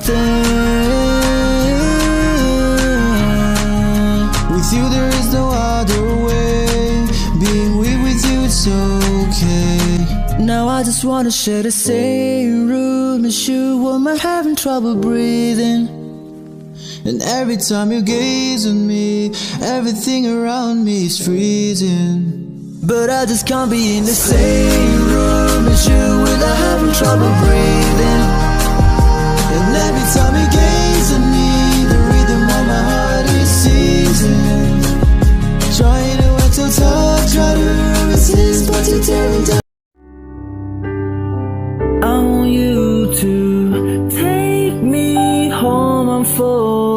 something. With you there is no other way. Being with you it's okay. Now I just wanna share the same room as you. When I'm having trouble breathing, and every time you gaze on me, everything around me is freezing. But I just can't be in the same room as you without having trouble breathing. And every time you gaze on me, the rhythm of my heart is seizing. Trying to act so tough, try to resist, but you're tearing down. I want you to take me home, I'm full.